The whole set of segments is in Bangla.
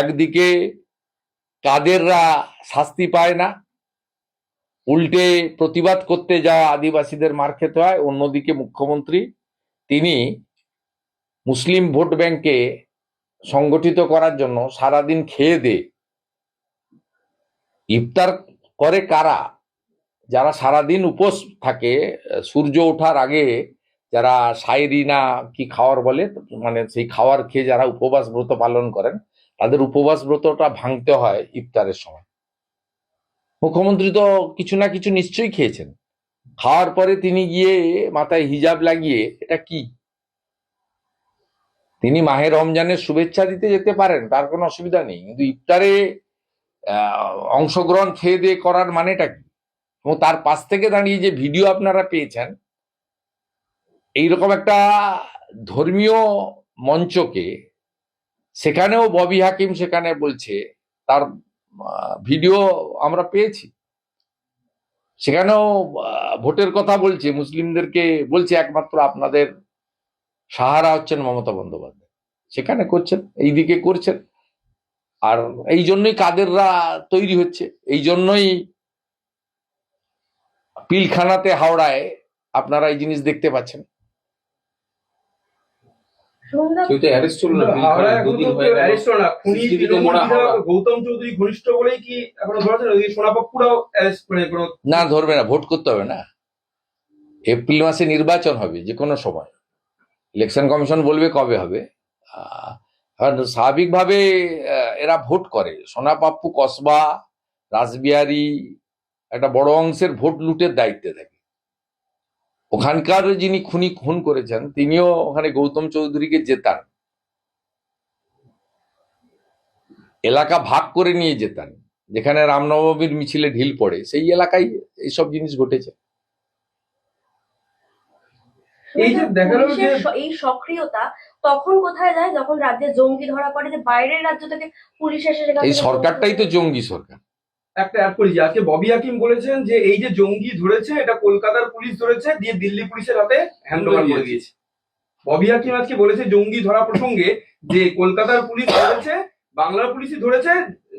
একদিকে কাদেররা শাস্তি পায় না, উল্টে প্রতিবাদ করতে যাওয়া আদিবাসীদের মার খেতে হয়। অন্যদিকে মুখ্যমন্ত্রী তিনি মুসলিম ভোট ব্যাংকে সংগঠিত করার জন্য সারাদিন খেয়ে দে ইফতার করে কারা? যারা সারাদিন উপোস থাকে, সূর্য ওঠার আগে যারা সাইরি না কি খাওয়ার বলে, মানে সেই খাওয়ার খেয়ে যারা উপবাস ব্রত পালন করেন, তাদের উপবাস ব্রতটা ভাঙতে হয় ইফতারের সময়। মুখ্যমন্ত্রী তো কিছু না কিছু নিশ্চয়ই খেয়েছেন। খাওয়ার পরে তিনি গিয়ে মাথায় হিজাব লাগিয়ে, এটা কি? তিনি মাহে রমজানের শুভেচ্ছা দিতে যেতে পারেন, তার কোনো অসুবিধা নেই, কিন্তু ইফতারে অংশগ্রহণ খেয়ে দিয়ে করার মানেটা কি? এবং তার পাশ থেকে দাঁড়িয়ে যে ভিডিও আপনারা পেয়েছেন, এইরকম একটা ধর্মীয় মঞ্চকে, সেখানেও ববি হাকিম সেখানে বলছে, তার ভিডিও আমরা পেয়েছি, সেখানেও ভোটের কথা বলছে, মুসলিমদেরকে বলছে একমাত্র আপনাদের সাহারা হচ্ছেন মমতা বন্দ্যোপাধ্যায়। সেখানে করছেন, এইদিকে করছেন। আর এই জন্যই কাদেররা তৈরি হচ্ছে, এই জন্যই পিলখানাতে হাওড়ায় আপনারা এই জিনিস দেখতে পাচ্ছেন। না, ধরবে না, ভোট করতে হবে না। এপ্রিল মাসে নির্বাচন হবে, যে কোনো সময় ইলেকশন কমিশন বলবে কবে হবে। স্বাভাবিকভাবে এরা ভোট করে। সোনাপাপ্পু, কসবা, রাসবিহারী একটা বড় অংশের ভোট লুটের দায়িত্বে থাকে। ওখানকার যিনি খুন করেছেন তিনিও ওখানে গৌতম চৌধুরীকে জেতান, এলাকা ভাগ করে নিয়ে যেতেন। যেখানে রামনবমীর মিছিলে ঢিল পড়ে সেই এলাকায় এইসব জিনিস ঘটেছে। এই যে দেখালো যে এই সক্রিয়তা তখন কোথায় যায়, যখন রাজ্যে জঙ্গি ধরা পড়ে, যে বাইরের রাজ্য থেকে পুলিশ এসে, এই সরকারটাই তো জঙ্গি সরকার। একটা অ্যাড করি যে আজকে ববি হাকিম বলেছেন যে এই যে জঙ্গি ধরেছে এটা কলকাতার পুলিশ ধরেছে, দিয়ে দিল্লি পুলিশের হাতে হ্যান্ডওভার করে দিয়েছে। ববি হাকিম আজকে বলেছে জঙ্গি ধরা প্রসঙ্গে যে কলকাতার পুলিশ ধরেছে, বাংলার পুলিশই ধরেছে,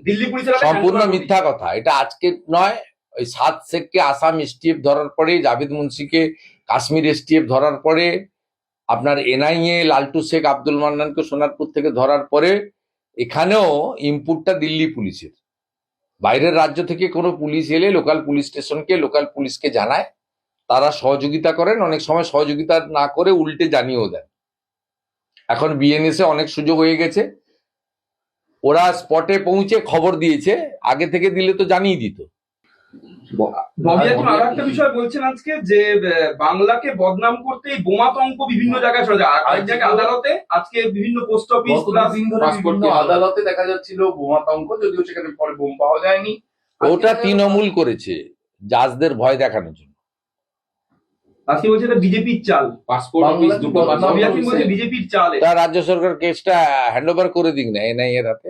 দিল্লি পুলিশের হাতে। সম্পূর্ণ মিথ্যা কথা। এটা আজকে নয়, ওই 7 শেখকে আসাম এসটিএফ ধরার পরে, জাভেদ মুন্সিকে কাশ্মীর এসটিএফ ধরার পরে, আপনার এনআইএ লালটু শেখ, আব্দুল মান্নানকে সোনারপুর থেকে ধরার পরে, এখানেও ইনপুটটা দিল্লি পুলিশের। বাইরের রাজ্য থেকে কোনো পুলিশ এলে লোকাল পুলিশ স্টেশনকে, লোকাল পুলিশকে জানায়, তারা সহযোগিতা করেন। অনেক সময় সহযোগিতা না করে উল্টে জানিয়েও দেন। এখন বিএনএসে অনেক সুযোগ হয়ে গেছে, ওরা স্পটে পৌঁছে খবর দিয়েছে, আগে থেকে দিলে তো জানিয়ে দিত। ববি হাকিম আর একটা বিষয় বলছেন আজকে যে বাংলাকে বদনাম করতে বোমাতঙ্ক বিভিন্ন জায়গায় চলে যায়। আরেক জায়গায় আদালতে আজকে বিভিন্ন পোস্ট অফিস, বিভিন্ন আদালতে দেখা যাচ্ছিল বোমাতঙ্ক, যদিও সেখানে পরে বোম পাওয়া যায়নি। ওটা তৃণমূল করেছে জাজদের ভয় দেখানোর জন্য। আজকে বলছে এটা বিজেপির চাল, পাসপোর্ট অফিস দুটো। ববি হাকিম বলছে বিজেপির চাল। তা রাজ্য সরকার কেসটা হ্যান্ড ওভার করে দিক না এনআইএ এর হাতে,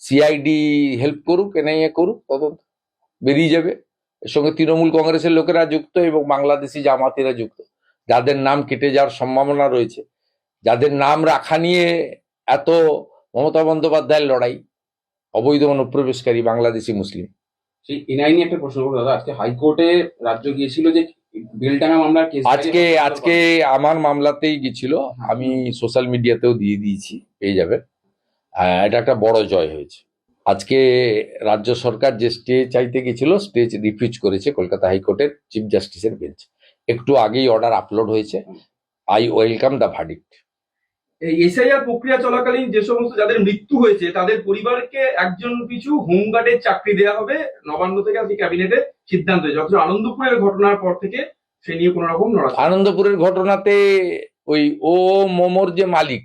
সিআইডি হেল্প করুক, এনআইএ করুক তদন্ত, বেরিয়ে যাবে। এর সঙ্গে তৃণমূল কংগ্রেসের লোকেরা যুক্ত এবং বাংলাদেশি জামাতিরা যুক্ত, যাদের নাম কেটে যাওয়ার সম্ভাবনা রয়েছে, যাদের নাম রাখা নিয়ে এত মমতা বন্দ্যোপাধ্যায়ের লড়াই, অবৈধ অনুপ্রবেশকারী বাংলাদেশি মুসলিম। সেই এনআইএ একটা প্রশ্ন করবো দাদা, আজকে হাইকোর্টে রাজ্য গিয়েছিল যে বেলডাঙ্গা মামলার কেস, আজকে আমার মামলাতেই গেছিল, আমি সোশ্যাল মিডিয়াতেও দিয়ে দিয়েছি, পেয়ে যাবেন। এটা একটা বড় জয় হয়েছে। আজকে রাজ্য সরকার যে স্টে চাইতে গেছিল, স্টে রিফিউজ করেছে কলকাতা হাইকোর্টের চিফ জাস্টিসের বেঞ্চ। একটু আগেই অর্ডার আপলোড হয়েছে। I welcome the verdict. এই এসআইআর প্রক্রিয়া চলাকালীন যে সমস্ত যাদের মৃত্যু হয়েছে তাদের পরিবারকে একজন পিছু হোমগার্ডের চাকরি দেওয়া হবে, নবান্ন থেকে আজকে ক্যাবিনেটে সিদ্ধান্ত হয়েছে। অথচ আনন্দপুরের ঘটনার পর থেকে সে নিয়ে কোনো রকম নড়াচড়া। আনন্দপুরের ঘটনাতে ওই মোমোর যে মালিক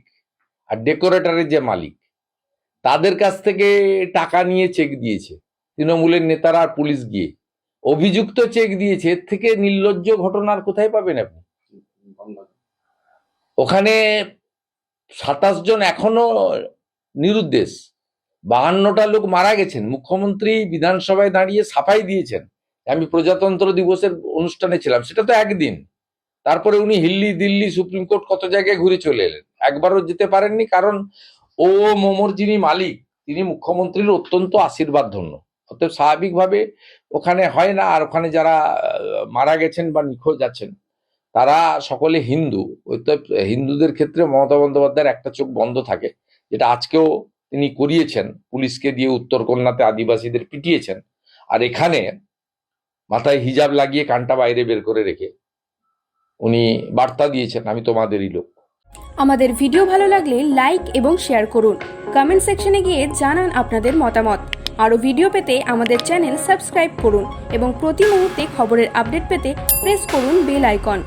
আর ডেকোরেটরের যে মালিক, তাদের কাছ থেকে টাকা নিয়ে চেক দিয়েছে তৃণমূলের নেতারা আর পুলিশ গিয়ে, অভিযুক্ত চেক দিয়েছে। এর থেকে নির্লজ্জ ঘটনার কোথায় পাবেন আপনি? ওখানে 27 জন এখনো নিরুদ্দেশ, 52টা লোক মারা গেছেন। মুখ্যমন্ত্রী বিধানসভায় দাঁড়িয়ে সাফাই দিয়েছেন, আমি প্রজাতন্ত্র দিবসের অনুষ্ঠানে ছিলাম, সেটা তো একদিন। তারপরে উনি দিল্লি সুপ্রিম কোর্ট কত জায়গায় ঘুরে চলে এলেন, একবারও যেতে পারেননি। কারণ মোমোর যিনি মালিক তিনি মুখ্যমন্ত্রীর অত্যন্ত আশীর্বাদ ধন্য। অতএব স্বাভাবিকভাবে ওখানে হয় না। আর ওখানে যারা মারা গেছেন বা নিখোঁজ আছেন তারা সকলে হিন্দু। অতএব হিন্দুদের ক্ষেত্রে মমতা বন্দ্যোপাধ্যায়ের একটা চোখ বন্ধ থাকে, যেটা আজকেও তিনি করিয়েছেন, পুলিশকে দিয়ে উত্তরকন্যাতে আদিবাসীদের পিটিয়েছেন। আর এখানে মাথায় হিজাব লাগিয়ে কানটা বাইরে বের করে রেখে উনি বার্তা দিয়েছেন, আমি তোমাদেরই লোক। আমাদের ভিডিও ভালো লাগলে লাইক এবং শেয়ার করুন। কমেন্ট সেকশনে গিয়ে জানান আপনাদের মতামত। আরও ভিডিও পেতে আমাদের চ্যানেল সাবস্ক্রাইব করুন এবং প্রতি মুহূর্তে খবরের আপডেট পেতে প্রেস করুন বেল আইকন।